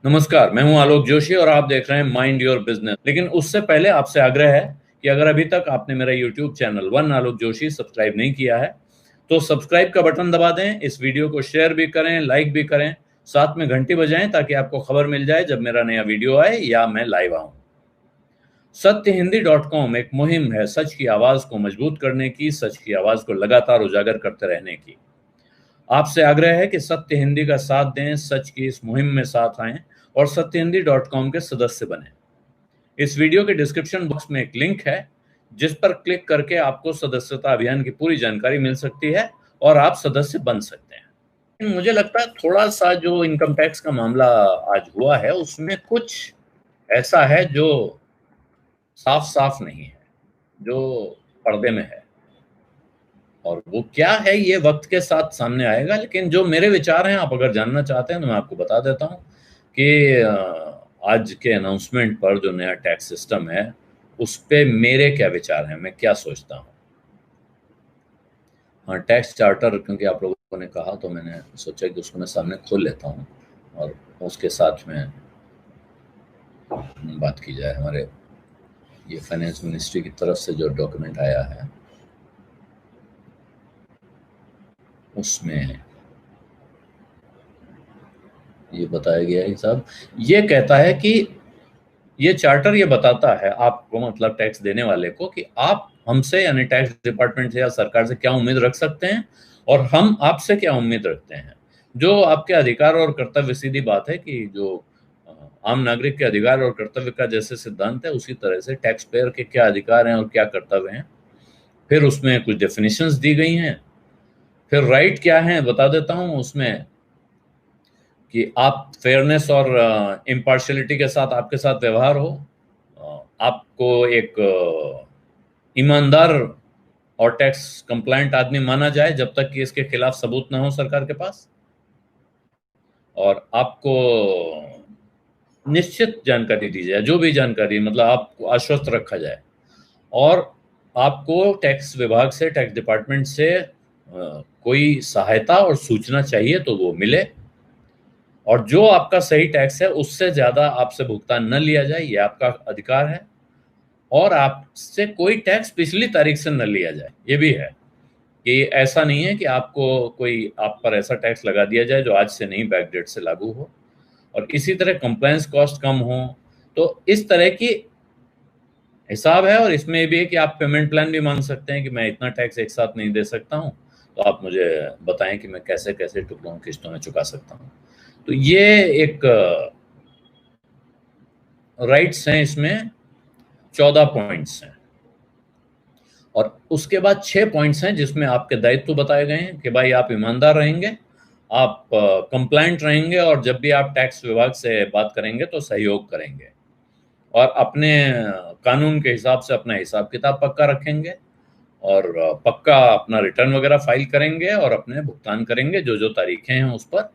नमस्कार, मैं हूं आलोक जोशी और आप देख रहे हैं माइंड योर बिजनेस। लेकिन उससे पहले आपसे आग्रह है कि अगर अभी तक आपने मेरा यूट्यूब चैनल वन आलोक जोशी सब्सक्राइब नहीं किया है तो सब्सक्राइब का बटन दबा दें। इस वीडियो को शेयर भी करें, लाइक भी करें, साथ में घंटी बजाएं ताकि आपको खबर मिल जाए जब मेरा नया वीडियो आए या मैं लाइव आऊं। सत्यहिंदी.com एक मुहिम है सच की आवाज को मजबूत करने की, सच की आवाज को लगातार उजागर करते रहने की। आपसे आग्रह है कि सत्य हिंदी का साथ दें, सच की इस मुहिम में साथ आएं और सत्यहिंदी.com के सदस्य बनें। इस वीडियो के डिस्क्रिप्शन बॉक्स में एक लिंक है जिस पर क्लिक करके आपको सदस्यता अभियान की पूरी जानकारी मिल सकती है और आप सदस्य बन सकते हैं। मुझे लगता है थोड़ा सा जो इनकम टैक्स का मामला आज हुआ है उसमें कुछ ऐसा है जो साफ साफ नहीं है, जो पर्दे में है, और वो क्या है ये वक्त के साथ सामने आएगा। लेकिन जो मेरे विचार हैं, आप अगर जानना चाहते हैं तो मैं आपको बता देता हूं कि आज के अनाउंसमेंट पर जो नया टैक्स सिस्टम है उस पे मेरे क्या विचार हैं, मैं क्या सोचता हूं। हाँ, टैक्स चार्टर क्योंकि आप लोगों ने कहा तो मैंने सोचा कि उसको मैं सामने खोल लेता हूं और उसके साथ में बात की जाए। हमारे ये फाइनेंस मिनिस्ट्री की तरफ से जो डॉक्यूमेंट आया है उसमें ये बताया गया है साहब, ये कहता है कि ये चार्टर ये बताता है आपको, मतलब टैक्स देने वाले को, कि आप हमसे यानी टैक्स डिपार्टमेंट से या सरकार से क्या उम्मीद रख सकते हैं और हम आपसे क्या उम्मीद रखते हैं। जो आपके अधिकार और कर्तव्य, सीधी बात है कि जो आम नागरिक के अधिकार और कर्तव्य का जैसे सिद्धांत है उसी तरह से टैक्स पेयर के क्या अधिकार हैं और क्या कर्तव्य हैं। फिर उसमें कुछ डेफिनेशंस दी गई हैं। फिर राइट क्या है बता देता हूं उसमें, कि आप फेयरनेस और इम्पार्शियलिटी के साथ आपके साथ व्यवहार हो, आपको एक ईमानदार और टैक्स कंप्लायंट आदमी माना जाए जब तक कि इसके खिलाफ सबूत ना हो सरकार के पास, और आपको निश्चित जानकारी दी जाए, जो भी जानकारी, मतलब आपको आश्वस्त रखा जाए, और आपको टैक्स विभाग से, टैक्स डिपार्टमेंट से कोई सहायता और सूचना चाहिए तो वो मिले, और जो आपका सही टैक्स है उससे ज्यादा आपसे भुगतान न लिया जाए, ये आपका अधिकार है। और आपसे कोई टैक्स पिछली तारीख से न लिया जाए, ये भी है कि ऐसा नहीं है कि आपको कोई आप पर ऐसा टैक्स लगा दिया जाए जो आज से नहीं, बैकडेट से लागू हो। और इसी तरह कंप्लायंस कॉस्ट कम हो। तो इस तरह की हिसाब है, और इसमें ये भी है कि आप पेमेंट प्लान भी मांग सकते हैं कि मैं इतना टैक्स एक साथ नहीं दे सकता हूँ, तो आप मुझे बताएं कि मैं कैसे कैसे टुकड़ों किस्तों में चुका सकता हूँ। तो ये एक राइट्स हैं, इसमें 14 पॉइंट्स हैं, और उसके बाद 6 पॉइंट्स हैं जिसमें आपके दायित्व बताए गए हैं कि भाई आप ईमानदार रहेंगे, आप कंप्लायंट रहेंगे, और जब भी आप टैक्स विभाग से बात करेंगे तो सहयोग करेंगे, और अपने कानून के हिसाब से अपना हिसाब किताब पक्का रखेंगे, और पक्का अपना रिटर्न वगैरह फाइल करेंगे और अपने भुगतान करेंगे जो जो तारीखें हैं उस पर।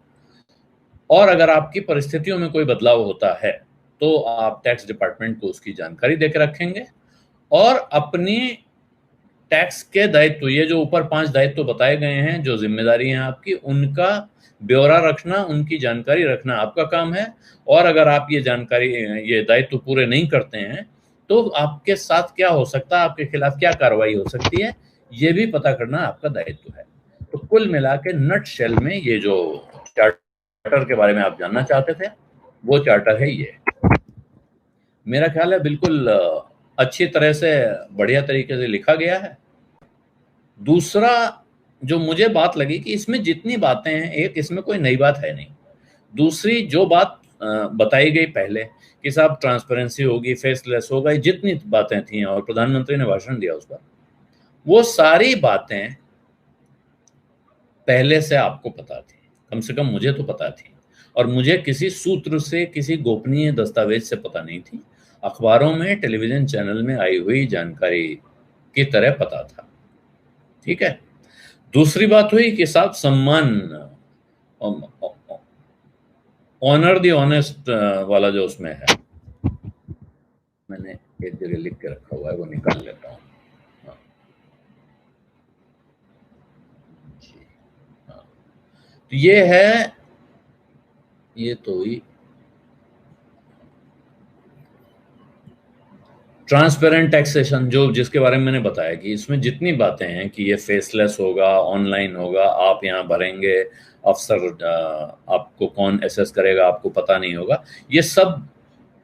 और अगर आपकी परिस्थितियों में कोई बदलाव होता है तो आप टैक्स डिपार्टमेंट को उसकी जानकारी देकर रखेंगे, और अपनी टैक्स के दायित्व, ये जो ऊपर 5 दायित्व बताए गए हैं, जो जिम्मेदारी हैं आपकी, उनका ब्यौरा रखना, उनकी जानकारी रखना आपका काम है। और अगर आप ये जानकारी, ये दायित्व पूरे नहीं करते हैं तो आपके साथ क्या हो सकता है, आपके खिलाफ क्या कार्रवाई हो सकती है, ये भी पता करना आपका दायित्व है। तो कुल मिला के नट शेल में ये जो चार्टर के बारे में आप जानना चाहते थे वो चार्टर है ये। मेरा ख्याल है बिल्कुल अच्छी तरह से, बढ़िया तरीके से लिखा गया है। दूसरा जो मुझे बात लगी कि इसमें जितनी बातें हैं, एक इसमें कोई नई बात है नहीं। दूसरी जो बात बताई गई पहले कि साहब ट्रांसपेरेंसी होगी, फेसलेस होगा, जितनी बातें थी और प्रधानमंत्री ने भाषण दिया उस पर, वो सारी बातें पहले से आपको पता थी, कम से कम मुझे तो पता थी, और मुझे किसी सूत्र से, किसी गोपनीय दस्तावेज से पता नहीं थी। अखबारों में, टेलीविजन चैनल में आई हुई जानकारी की तरह पता था। ठीक है। दूसरी बात हुई कि साहब सम्मान, ऑनर दी ऑनेस्ट वाला जो उसमें है, मैंने एक जगह लिख के रखा हुआ है, वो निकाल लेता हूँ। हाँ, जी, हाँ। तो ये है, ये तो हुई ट्रांसपेरेंट टैक्सेशन, जो जिसके बारे में मैंने बताया कि इसमें जितनी बातें हैं कि ये फेसलेस होगा, ऑनलाइन होगा, आप यहाँ भरेंगे, अफसर आपको कौन एसेस करेगा आपको पता नहीं होगा, ये सब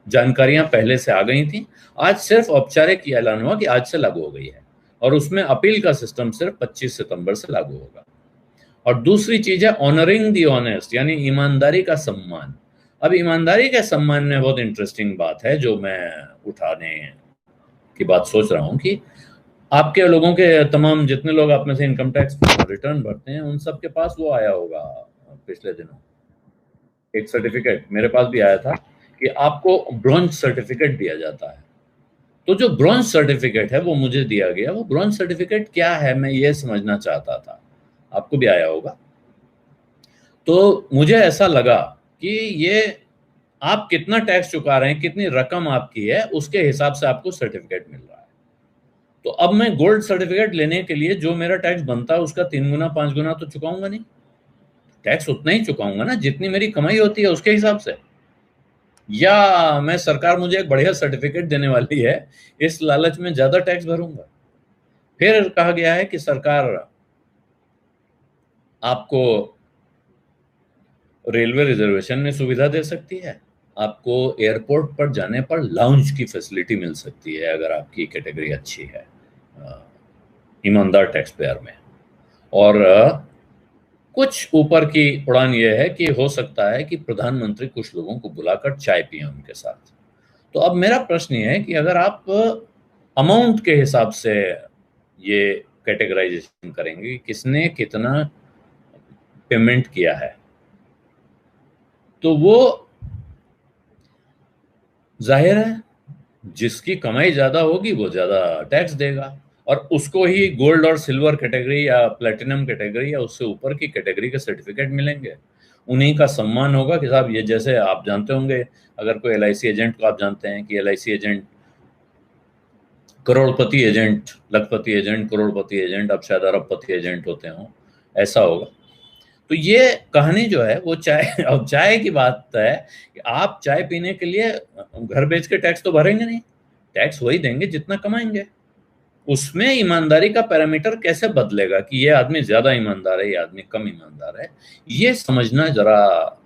जानकारियां पहले से आ गई थी। आज सिर्फ औपचारिक ऐलान हुआ कि आज से लागू हो गई है, और उसमें अपील का सिस्टम सिर्फ 25 सितंबर से लागू होगा। और दूसरी चीज है ऑनरिंग द ऑनेस्ट, यानी ईमानदारी का सम्मान। अब ईमानदारी के सम्मान में बहुत इंटरेस्टिंग बात है जो मैं उठाने की बात सोच रहा हूं कि आपके लोगों के तमाम जितने लोग आप में से इनकम टैक्स रिटर्न भरते हैं उन सब के पास वो आया होगा पिछले दिनों एक सर्टिफिकेट, मेरे पास भी आया था कि आपको ब्रॉन्ज सर्टिफिकेट दिया जाता है। तो जो ब्रॉन्ज सर्टिफिकेट है वो मुझे दिया गया, वो ब्रॉन्ज सर्टिफिकेट क्या है मैं ये समझना चाहता था, आपको भी आया होगा। तो मुझे ऐसा लगा कि ये आप कितना टैक्स चुका रहे हैं, कितनी रकम आपकी है, उसके हिसाब से आपको सर्टिफिकेट मिल रहा है। तो अब मैं गोल्ड सर्टिफिकेट लेने के लिए जो मेरा टैक्स बनता है उसका 3 गुना 5 गुना तो चुकाऊंगा नहीं, टैक्स उतना ही चुकाऊंगा ना जितनी मेरी कमाई होती है उसके हिसाब से। या मैं सरकार मुझे एक बढ़िया सर्टिफिकेट देने वाली है, इस लालच में ज्यादा टैक्स भरूंगा। फिर कहा गया है कि सरकार आपको रेलवे रिजर्वेशन में सुविधा दे सकती है, आपको एयरपोर्ट पर जाने पर लाउंज की फैसिलिटी मिल सकती है अगर आपकी कैटेगरी अच्छी है ईमानदार टैक्स पेयर में। और कुछ ऊपर की उड़ान यह है कि हो सकता है कि प्रधानमंत्री कुछ लोगों को बुलाकर चाय पिए उनके साथ। तो अब मेरा प्रश्न यह है कि अगर आप अमाउंट के हिसाब से ये कैटेगराइजेशन करेंगे, किसने कितना पेमेंट किया है, तो वो जाहिर है जिसकी कमाई ज्यादा होगी वो ज्यादा टैक्स देगा, और उसको ही गोल्ड और सिल्वर कैटेगरी या प्लेटिनम कैटेगरी या उससे ऊपर की कैटेगरी के सर्टिफिकेट मिलेंगे। उन्हीं का सम्मान होगा कि साहब ये, जैसे आप जानते होंगे अगर कोई LIC एजेंट को आप जानते हैं कि LIC एजेंट करोड़पति एजेंट, लखपति एजेंट, करोड़पति एजेंट, अब शायद अरबपति एजेंट होते हों, ऐसा होगा। तो ये कहानी जो है वो चाय, अब चाय की बात है कि आप चाय पीने के लिए घर बेच के टैक्स तो भरेंगे नहीं, टैक्स वही देंगे जितना कमाएंगे। उसमें ईमानदारी का पैरामीटर कैसे बदलेगा कि ये आदमी ज्यादा ईमानदार है, ये आदमी कम ईमानदार है, ये समझना जरा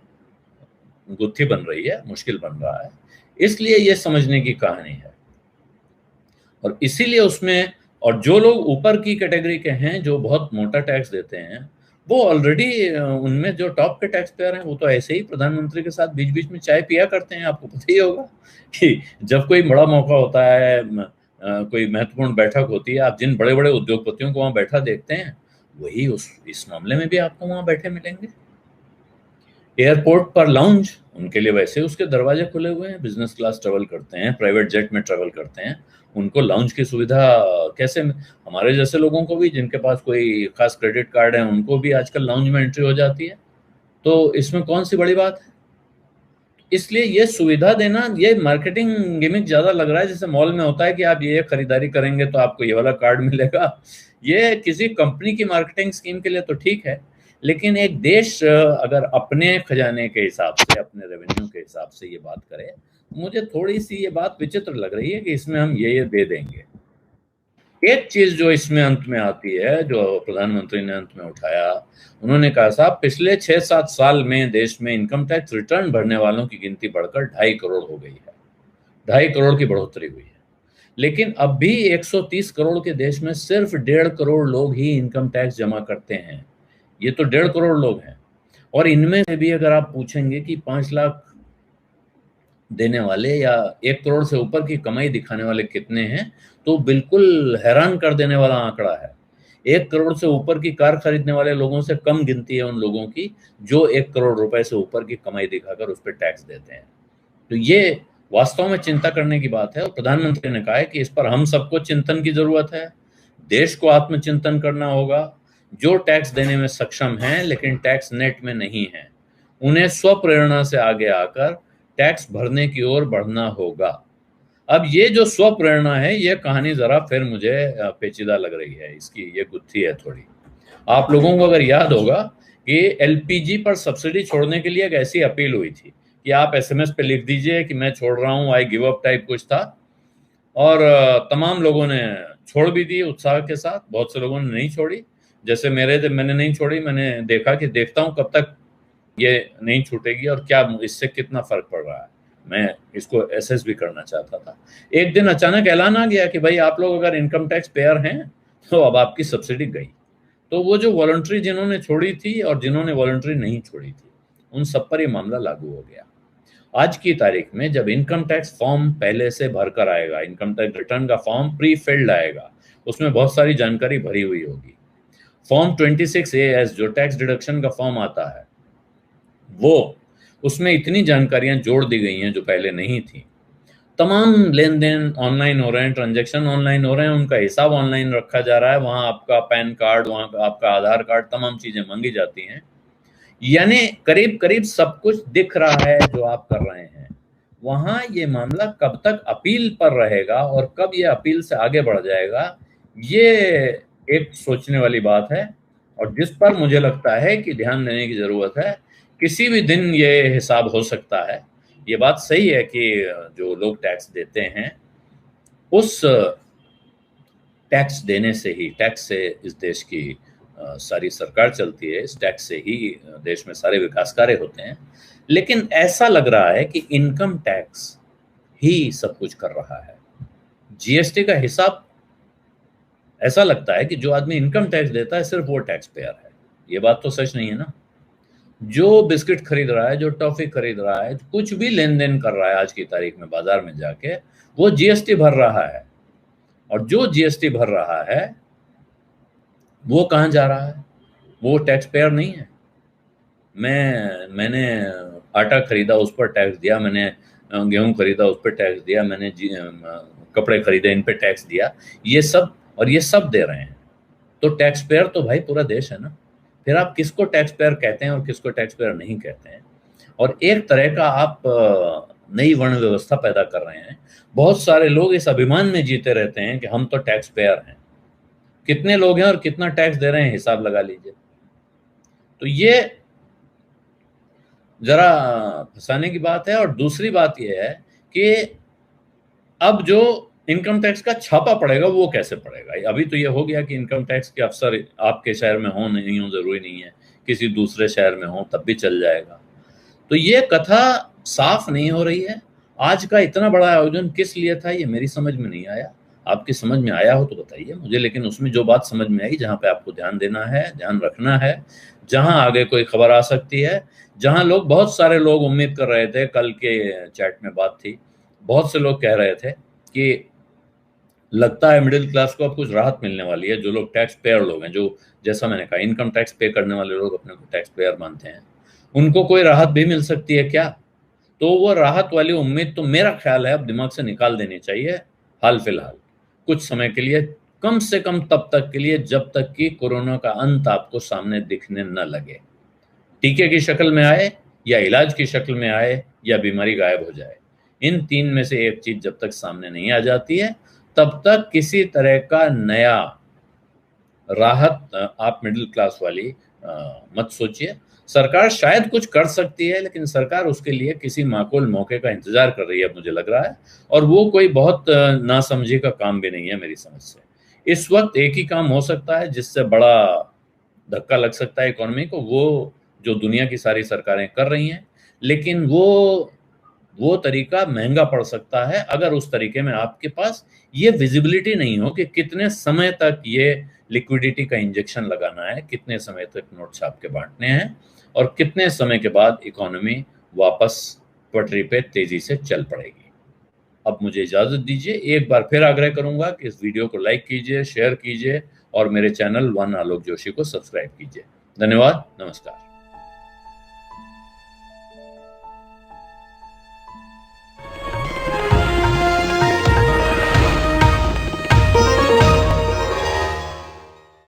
गुत्थी बन रही है, मुश्किल बन रहा है। इसलिए ये समझने की कहानी है। और इसीलिए उसमें, और जो लोग ऊपर की कैटेगरी के हैं जो बहुत मोटा टैक्स देते हैं, वो ऑलरेडी उनमें जो टॉप के टैक्स पेयर हैं वो तो ऐसे ही प्रधानमंत्री के साथ बीच बीच में चाय पिया करते हैं। आपको पता ही होगा कि जब कोई बड़ा मौका होता है, कोई महत्वपूर्ण बैठक होती है, आप जिन बड़े बड़े उद्योगपतियों को वहां बैठा देखते हैं वही इस मामले में भी आपको वहां बैठे मिलेंगे। एयरपोर्ट पर लाउंज, उनके लिए वैसे उसके दरवाजे खुले हुए हैं, बिजनेस क्लास ट्रेवल करते हैं, प्राइवेट जेट में ट्रेवल करते हैं, उनको लाउंज की सुविधा कैसे, हमारे जैसे लोगों को भी जिनके पास कोई खास क्रेडिट कार्ड है उनको भी आजकल लाउंज में एंट्री हो जाती है। तो इसमें कौन सी बड़ी बात है? इसलिए ये सुविधा देना, ये मार्केटिंग गिमिक ज्यादा लग रहा है, जैसे मॉल में होता है कि आप ये खरीदारी करेंगे तो आपको ये वाला कार्ड मिलेगा। ये किसी कंपनी की मार्केटिंग स्कीम के लिए तो ठीक है, लेकिन एक देश अगर अपने खजाने के हिसाब से, अपने रेवेन्यू के हिसाब से ये बात करे, मुझे थोड़ी सी ये बात विचित्र लग रही है कि इसमें हम ये दे देंगे। एक चीज जो इसमें अंत में आती है, जो प्रधानमंत्री ने अंत में उठाया, उन्होंने कहा साहब पिछले 6-7 साल में देश में इनकम टैक्स रिटर्न भरने वालों की गिनती बढ़कर 2.5 करोड़ हो गई है, 2.5 करोड़ की बढ़ोतरी हुई है। लेकिन अब भी 130 करोड़ के देश में सिर्फ 1.5 करोड़ लोग ही इनकम टैक्स जमा करते हैं। ये तो 1.5 करोड़ लोग हैं, और इनमें से भी अगर आप पूछेंगे कि 5 लाख देने वाले या 1 करोड़ से ऊपर की कमाई दिखाने वाले कितने हैं, तो बिल्कुल हैरान कर देने वाला आंकड़ा है। 1 करोड़ से ऊपर की कार खरीदने वाले लोगों से कम गिनती है उन लोगों की जो 1 करोड़ रुपए से ऊपर की कमाई दिखाकर उस पर टैक्स देते हैं। तो ये वास्तव में चिंता करने की बात है, और प्रधानमंत्री ने कहा है कि इस पर हम सबको चिंतन की जरूरत है। देश को आत्मचिंतन करना होगा। जो टैक्स देने में सक्षम हैं लेकिन टैक्स नेट में नहीं है, उन्हें स्वप्रेरणा से आगे आकर टैक्स भरने की ओर बढ़ना होगा। अब ये जो स्वप्रेरणा है, ये कहानी जरा फिर मुझे पेचीदा लग रही है, इसकी ये गुत्थी है थोड़ी। आप लोगों को अगर याद होगा कि LPG पर सब्सिडी छोड़ने के लिए एक ऐसी अपील हुई थी कि आप SMS पे लिख दीजिए कि मैं छोड़ रहा हूं, आई गिव अप टाइप कुछ था। और तमाम लोगों ने छोड़ भी दी उत्साह के साथ, बहुत से लोगों ने नहीं छोड़ी, जैसे मैंने नहीं छोड़ी। मैंने देखा कि देखता हूं कब तक ये नहीं छूटेगी और क्या इससे कितना फर्क पड़ रहा है। मैं इसको एसेस भी करना चाहता था। एक दिन अचानक ऐलान आ गया कि भाई आप लोग अगर इनकम टैक्स पेयर हैं तो अब आपकी सब्सिडी गई। तो वो जो वॉलंटरी जिन्होंने छोड़ी थी और जिन्होंने वॉलंटरी नहीं छोड़ी थी, उन सब पर ये मामला लागू हो गया। आज की तारीख में जब इनकम टैक्स फॉर्म पहले से भर कर आएगा, इनकम टैक्स रिटर्न का फॉर्म प्री फिल्ड आएगा, उसमें बहुत सारी जानकारी भरी हुई होगी। फॉर्म 26A जो टैक्स डिडक्शन का फॉर्म आता है, वो उसमें इतनी जानकारियां जोड़ दी गई हैं जो पहले नहीं थी। तमाम लेन देन ऑनलाइन हो रहे हैं, ट्रांजैक्शन ऑनलाइन हो रहे हैं, उनका हिसाब ऑनलाइन रखा जा रहा है, वहां आपका पैन कार्ड, वहां आपका आधार कार्ड, तमाम चीजें मांगी जाती हैं। यानी करीब करीब सब कुछ दिख रहा है जो आप कर रहे हैं। वहां ये मामला कब तक अपील पर रहेगा और कब ये अपील से आगे बढ़ जाएगा, ये एक सोचने वाली बात है, और जिस पर मुझे लगता है कि ध्यान देने की जरूरत है। किसी भी दिन ये हिसाब हो सकता है। ये बात सही है कि जो लोग टैक्स देते हैं, उस टैक्स देने से ही, टैक्स से इस देश की सारी सरकार चलती है, इस टैक्स से ही देश में सारे विकास कार्य होते हैं। लेकिन ऐसा लग रहा है कि इनकम टैक्स ही सब कुछ कर रहा है। जीएसटी का हिसाब, ऐसा लगता है कि जो आदमी इनकम टैक्स देता है सिर्फ वो टैक्स पेयर है। ये बात तो सच नहीं है ना। जो बिस्किट खरीद रहा है, जो टॉफी खरीद रहा है, कुछ भी लेन देन कर रहा है आज की तारीख में बाजार में जाके, वो जीएसटी भर रहा है। और जो जीएसटी भर रहा है वो कहां जा रहा है? वो टैक्स पेयर नहीं है। मैंने आटा खरीदा, उस पर टैक्स दिया, मैंने गेहूं खरीदा, उस पर टैक्स दिया, मैंने कपड़े खरीदे, इन पे टैक्स दिया। ये सब, और ये सब दे रहे हैं। तो टैक्स पेयर तो भाई पूरा देश है ना। फिर आप किसको टैक्स पेयर कहते हैं और किसको टैक्स पेयर नहीं कहते हैं? और एक तरह का आप नई वर्ण व्यवस्था पैदा कर रहे हैं। बहुत सारे लोग इस अभिमान में जीते रहते हैं कि हम तो टैक्स पेयर हैं। कितने लोग हैं और कितना टैक्स दे रहे हैं, हिसाब लगा लीजिए। तो ये जरा फंसाने की बात है। और दूसरी बात यह है कि अब जो इनकम टैक्स का छापा पड़ेगा वो कैसे पड़ेगा? अभी तो ये हो गया कि इनकम टैक्स के अफसर आपके शहर में हो नहीं हो जरूरी नहीं है, किसी दूसरे शहर में हो तब भी चल जाएगा। तो ये कथा साफ नहीं हो रही है। आज का इतना बड़ा आयोजन किस लिए था, ये मेरी समझ में नहीं आया। आपकी समझ में आया हो तो बताइए मुझे। लेकिन उसमें जो बात समझ में आई, जहां पे आपको ध्यान देना है, ध्यान रखना है, जहां आगे कोई खबर आ सकती है, जहां लोग, बहुत सारे लोग उम्मीद कर रहे थे, कल के चैट में बात थी, बहुत से लोग कह रहे थे कि लगता है मिडिल क्लास को अब कुछ राहत मिलने वाली है। जो लोग टैक्स पेयर लोग हैं, जो जैसा मैंने कहा इनकम टैक्स पे करने वाले लोग अपने को टैक्स पेयर मानते हैं, उनको कोई राहत भी मिल सकती है क्या? तो वो राहत वाली उम्मीद तो मेरा ख्याल है अब दिमाग से निकाल देनी चाहिए, हाल फिलहाल कुछ समय के लिए, कम से कम तब तक के लिए जब तक कि कोरोना का अंत आपको सामने दिखने न लगे। टीके की शक्ल में आए या इलाज की शक्ल में आए या बीमारी गायब हो जाए, इन तीन में से एक चीज जब तक सामने नहीं आ जाती है, तब तक किसी तरह का नया राहत आप मिडिल क्लास वाली मत सोचिए। सरकार शायद कुछ कर सकती है, लेकिन सरकार उसके लिए किसी माकूल मौके का इंतजार कर रही है मुझे लग रहा है। और वो कोई बहुत नासमझी का काम भी नहीं है मेरी समझ से। इस वक्त एक ही काम हो सकता है जिससे बड़ा धक्का लग सकता है इकोनॉमी को, वो जो दुनिया की सारी सरकारें कर रही हैं। लेकिन वो तरीका महंगा पड़ सकता है अगर उस तरीके में आपके पास ये विजिबिलिटी नहीं हो कि कितने समय तक ये लिक्विडिटी का इंजेक्शन लगाना है, कितने समय तक नोट छाप के बांटने हैं, और कितने समय के बाद इकोनॉमी वापस पटरी पे तेजी से चल पड़ेगी। अब मुझे इजाजत दीजिए। एक बार फिर आग्रह करूंगा कि इस वीडियो को लाइक कीजिए, शेयर कीजिए और मेरे चैनल वन आलोक जोशी को सब्सक्राइब कीजिए। धन्यवाद, नमस्कार।